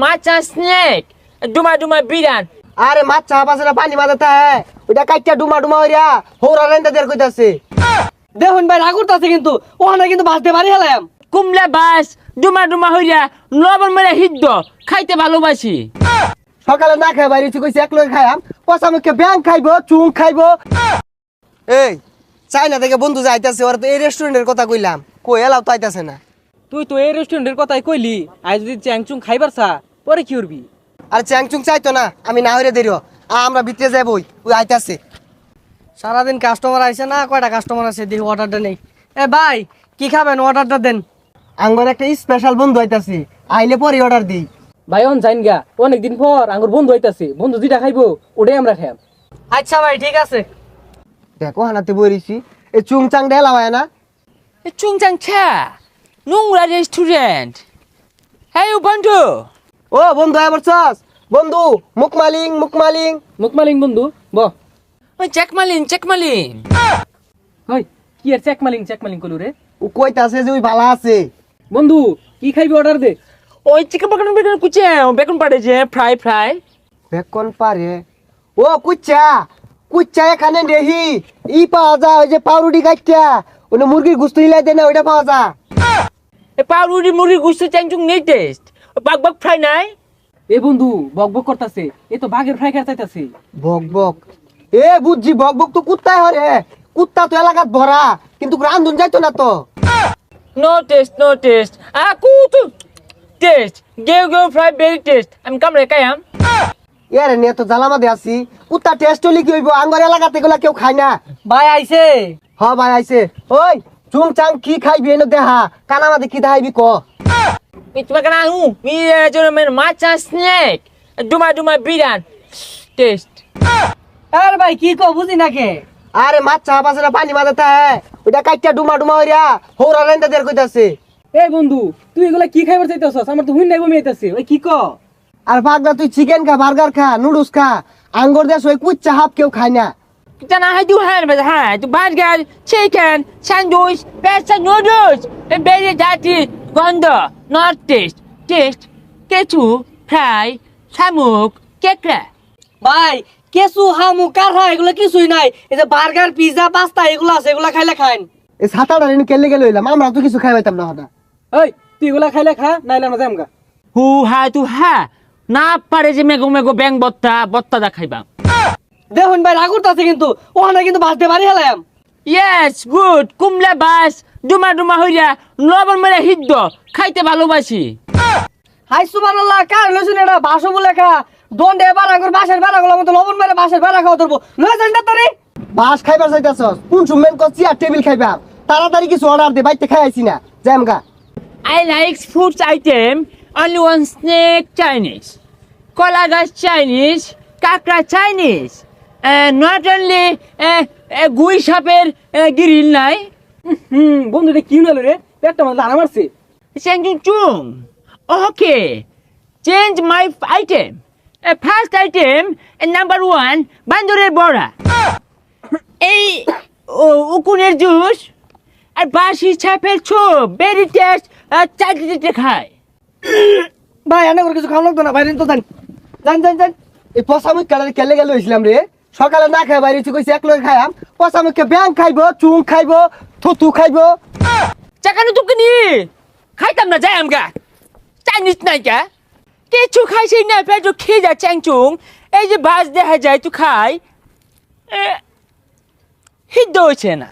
মাছা স্নেক ডুমা ডুমা বিরান। আরে মাছ চা পাশে পানি মাথাতে হ্যাঁ ওইটা কাইটা ডুমা ডুমা হইরা হৌরা রেন্দা দের কইতাছে। দেখুন ভাই রাগ করতেছে কিন্তু ওখানে কিন্তু ভাসতে পারি হেলাম। কুমলা বাস ডুমা ডুমা হইরা লবণ মেরে হিদ্দ খাইতে ভালোবাসি। সকালে না খাই বাইরে কইছে এক লগে খাইয়াম পচা মুখে ব্যাং খাইবো চুং খাইবো। এই চাইনা থেকে বন্ধু যাইতাছে ওরা তো এই রেস্টুরেন্টের কথা কইলাম কই এলাও তো আইতাছে না। তুই তো এই রেস্টুরেন্টের কথাই কইলি আজ যদি চ্যাংচুং খাইবার চা পরে কি করবি? আর চ্যাংচুং চাইতো না আমি না হইরে দেরিও আমরা ভিতরে যাবই ওই আইতাছে। সারাদিন কাস্টমার আইছে না, কয়টা কাস্টমার আছে দেখি অর্ডারটা নেই। এ ভাই কি খাবেন অর্ডারটা দেন। আঙ্গর একটা স্পেশাল বন্ধু আইতাছে আইলে পরে অর্ডার দিই। ভাই অন যাইন গা, অনেকদিন পর আঙ্গুর বন্ধু হইতাছে, বন্ধু যেটা খাইবো ওটাই আমরা খাইম। আচ্ছা ভাই ঠিক আছে। দেখো হানাতে বইরিছি এই চুং চাং ঢেলা হয় না। চুংচাং ছা নোংরা রেস্টুরেন্ট। হ্যাঁ বন্ধু। ও বন্ধু আবার চাস বন্ধু মুকমালিং মুকমালিং মুকমালিং বন্ধু ব ওই চেকমালিন। হই কি আর চেকমালিং কলু রে। ও কইতাছে যে ওই ভালো আছে। বন্ধু কি খাইবি অর্ডার দে। ওই চিকেন বেকন কুচে বেকন পাড়েছে ফ্রাই। বেকন পারে ও কুচ্চা কুচ্চা এখানে নেহি ই পাওয়া যায় ওই যে পাউরুটি কাটটা ওনে মুরগির গুস্ত হিলাই দেয় না ওইটা পাওয়া যায়। এ পাউরুটি মুড়ি গুস্ত চ্যাংচুং নেই টেস্ট। বাগ ফ্রাই নাই। এ বন্ধু বক বক করতাছে, এ তো বাঘের ফ্রাই খাইতে চাইতাছে। বক বক এ বুঝছি বক বক তো কুত্তায় হরে কুত্তা তো এলাকাত ভরা কিন্তু রান্ধুন যাইতো না তো। নো টেস্ট কুতু টেস্ট গেও ফ্রাই ভেরি টেস্ট। আমি কামড়ে কায়াম। এরে নিয়ে তো জ্বালামাদে আছি কুত্তা টেস্ট হলে কি হইব আঙ্গর এলাকাতে এগুলা কেউ খায় না। ভাই আইছে। হ ভাই আইছে ওই চুং চাং কি খাইবি এনে দেহা কানামাদে কি দেখাইবি ক। Itu makan aku. Mira jono men macha snack. Duma biran. Taste. আরে ভাই কি কো বুঝি না কে। আরে মাছ চা পাশে পানি মাথাতে হ্যাঁ ওইটা কাইটা ডুমা ডুমা হইরা হৌরা রেন্দা দের কইতাছে। এ বন্ধু তুই এগুলা কি খাইবার চাইতাছস? আমার তো হুইন নাই বমি আইতাছে। ওই কি কো? আর ভাগনা তুই চিকেন খা বার্গার খা নুডলস খা আঙ্গর দেশ ওই কুচ্চা হাফ কেউ খায় না। Kita nak hadu han pada han. Tu burger, chicken, sandwich, pasta noodles. Very dirty. Gondo. Not taste. Taste. Kechu, fry, samuk, kekra. ভাই কেসু হামু কারহা এগুলা কিছুই নাই। এই যে বার্গার পিজা পাস্তা এগুলা আছে এগুলা খাইলে খাইন। এই ছাতাটা রেনে কেলে গেলে হইলাম আমরা তো কিছু খাই পাইতাম না হঠাৎ। ওই তুই এগুলা খাইলে খা নাইলে আমরা যামগা। Hu ha tu ha. Na pare je mego bang botta da khaiba. দেখুন ভাই রাগ করতেছে কিন্তু ওখানে কিন্তু ভাসতে পারি হেলাম। Yes, good. Kumla bas. Duma হইরা লবণ মেরে হিদ্দ খাইতে ভালোবাসি। হাই সুবহানাল্লাহ কার লইছেন এটা ভাষো বলে খা দন্ডে বাড়া কর বাসের বাড়া গুলো মত লবণ মেরে বাসের বাড়া খাওয়া ধরবো লয় যান না তারে। বাস খাইবার চাইতাছস কোন সুমেন কো চেয়ার টেবিল খাইবা তাড়াতাড়ি কিছু অর্ডার দে বাইতে খাই আইছি না জামগা। I like food item. Only one snake Chinese. Kolagas Chinese. Kakra Chinese. Not only গুই সাপের গ্রিল নাই। বন্ধু রে কি হলো রে পেটটা মানে লাড়া মারছে। Chung. Okay. Change my item. First item, number 1, বান্দরের বড়া। এই উকুনের জুস আর বাসি ছাপের ছোপ ভেরি টেস্ট চাটতে খায়। ভাই এনে করে কিছু খাওয়া লাগতো না বাইরে তো জান জান জান জান। এই পসামুখ কালারে কেলে গেল হইছিলাম রে সকালে না খাই বাইরে কইছে এক লগে খাইয়াম পসামুখে ব্যাং খাইবো চুং খাইবো থুতু খাইবো। চাকানো তুকনি খাইতাম না যাই আমগা চাইনিজ নাই কা কিছু খাইছি না পেট খেয়ে যা চ্যাংচুং। এই যে বাস দেখা যায় তুই খাই হিদ্দ হচ্ছে না।